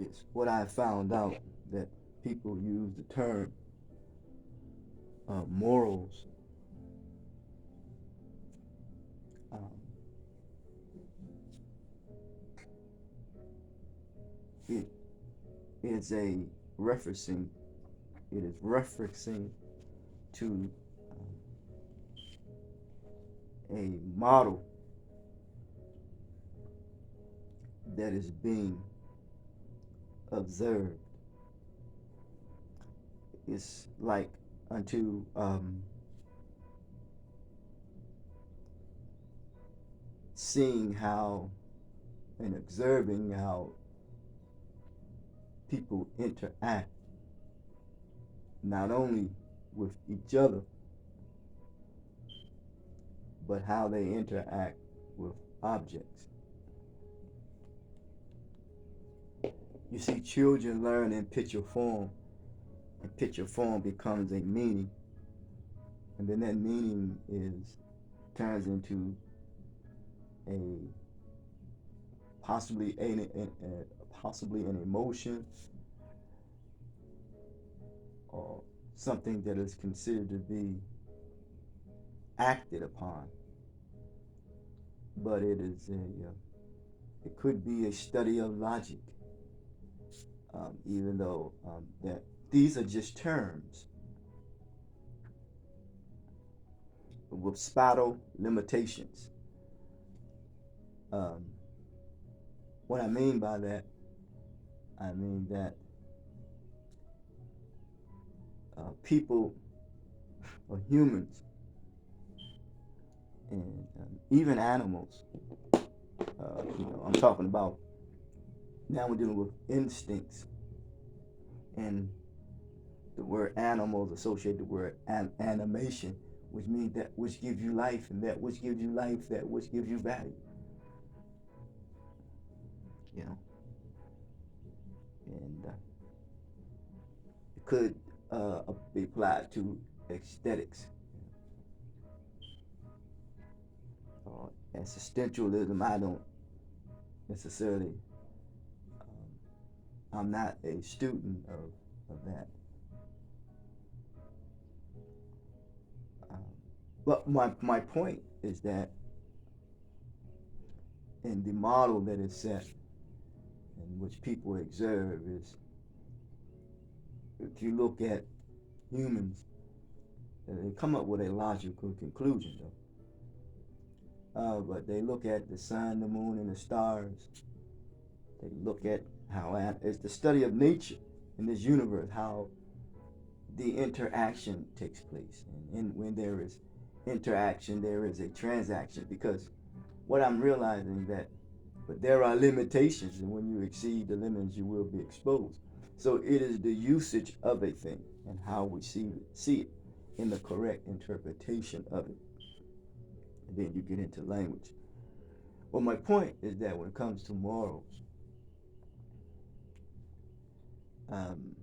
It's what I found out that people use the term morals. Um, it is a referencing. It is referencing to a model that is being observed. It's like unto seeing how and observing how people interact not only with each other, but how they interact with objects. You see, children learn in picture form, and picture form becomes a meaning, and then that meaning is turns into a possibly an emotion or something that is considered to be acted upon. But it could be a study of logic, even though that these are just terms with spatial limitations. Um, what I mean by that, I mean that people or humans and even animals, I'm talking about now we're dealing with instincts, and the word animals associated with the word animation, which means that which gives you life, and that which gives you life, that which gives you value. You know, and it could be applied to aesthetics. Existentialism, I don't necessarily, I'm not a student of that. Um, but my point is that in the model that is set, in which people observe, is if you look at humans, they come up with a logical conclusion, though. But they look at the sun, the moon, and the stars. They look at how it's the study of nature in this universe, how the interaction takes place. And when there is interaction, there is a transaction. Because what I'm realizing that, but there are limitations, and when you exceed the limits, you will be exposed. So it is the usage of a thing and how we see it in the correct interpretation of it. And then you get into language. Well, my point is that when it comes to morals, um,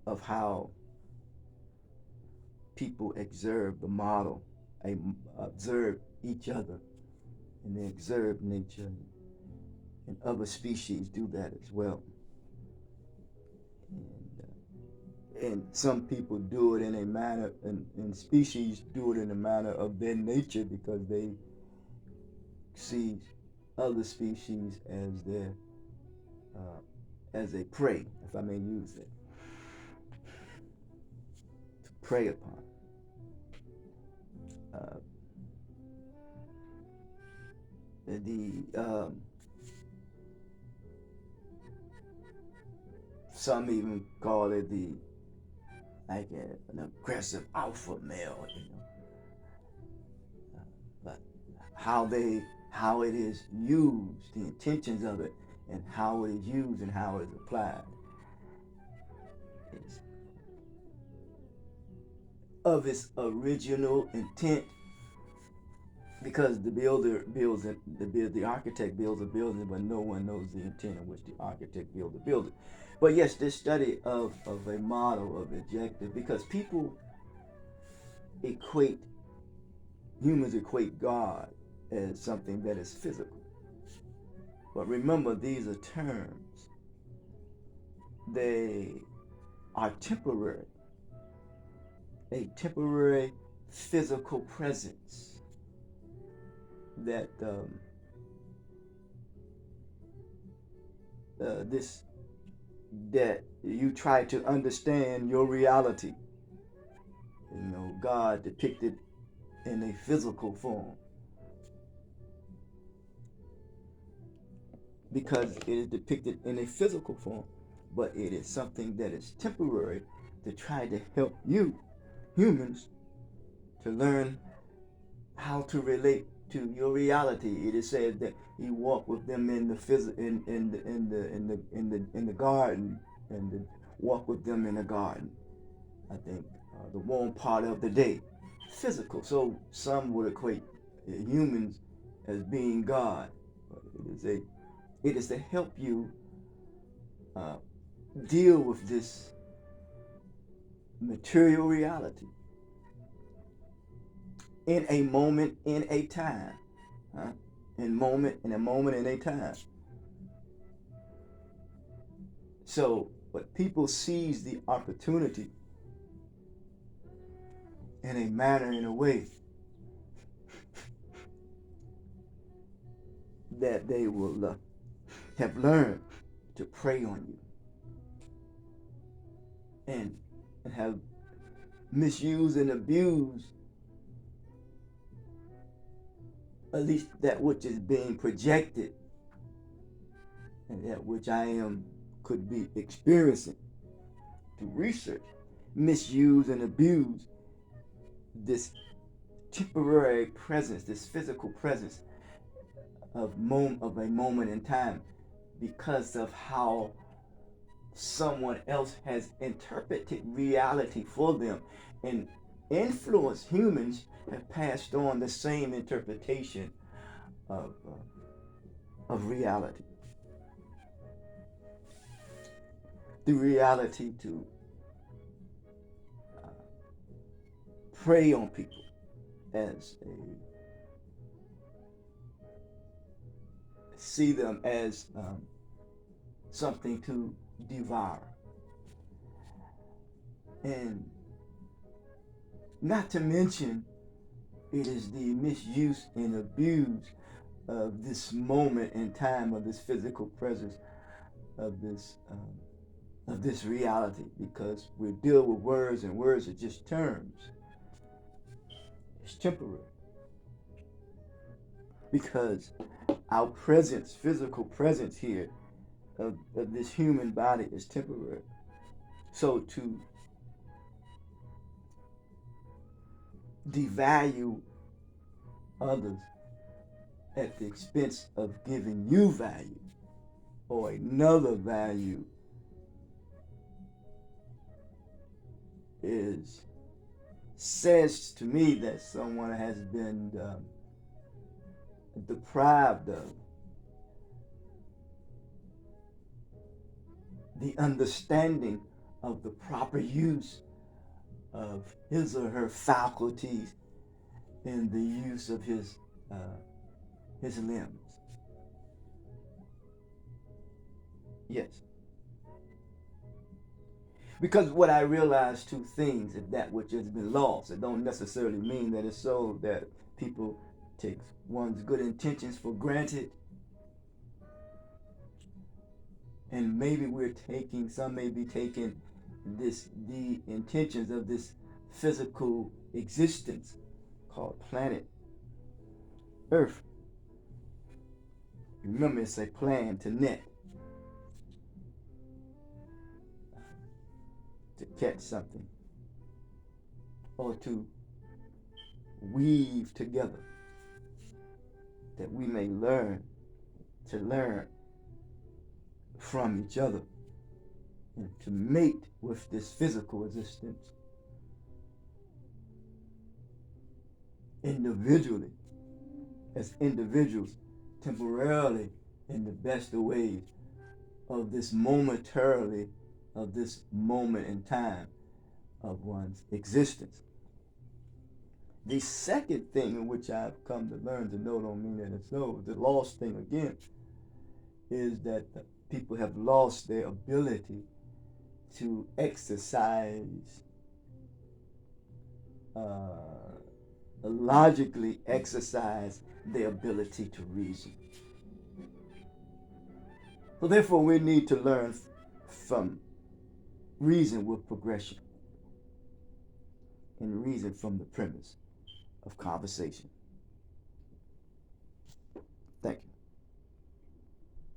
of how people observe the model, observe each other, and they observe nature, and other species do that as well. And some people do it in a manner, and species do it in a manner of their nature because they see other species as their uh, as a prey, if I may use it, to prey upon. Uh, the Some even call it the like an aggressive alpha male, but how it is used, the intentions of it, and how it is used and how it is applied is of its original intent. Because the builder builds it, the architect builds a building, but no one knows the intent in which the architect built the building. But yes, this study of a model of objective, because people equate humans equate God as something that is physical. But remember, these are terms. They are temporary. A temporary physical presence that this that you try to understand your reality. God depicted in a physical form, because it is depicted in a physical form, but it is something that is temporary to try to help you humans to learn how to relate to your reality. It is said that he walked with them in the in the garden, and walk with them in the garden. I think the warm part of the day, physical. So some would equate humans as being God. But it is to help you deal with this material reality in a moment, in a time. Huh? In a moment, in a time. So, but people seize the opportunity in a manner, in a way that they will have learned to prey on you, and have misused and abused at least that which is being projected, and that which could be experiencing through research. Misuse and abuse this temporary presence, this physical presence of a moment in time, because of how someone else has interpreted reality for them, and influenced humans have passed on the same interpretation of reality. The reality to prey on people as see them as something to devour. And not to mention, it is the misuse and abuse of this moment in time, of this physical presence, of this reality, because we deal with words, and words are just terms. It's temporary, because our presence, physical presence here of this human body, is temporary. So to devalue others at the expense of giving you value, or another value, says to me that someone has been deprived of the understanding of the proper use of his or her faculties in the use of his limbs. Yes. Because what I realize, two things, is that which has been lost. It don't necessarily mean that it's so that people take one's good intentions for granted. And maybe some may be taking the intentions of this physical existence called planet Earth. Remember, it's a plan to net, to catch something, or to weave together, that we may learn from each other, and to mate with this physical existence individually, as individuals, temporarily, in the best of ways, of this moment in time of one's existence. The second thing in which I've come to learn to know, don't mean that it's no, the lost thing again, is that the people have lost their ability to exercise, uh, logically exercise their ability to reason. So therefore, we need to learn from reason with progression and reason from the premise of conversation.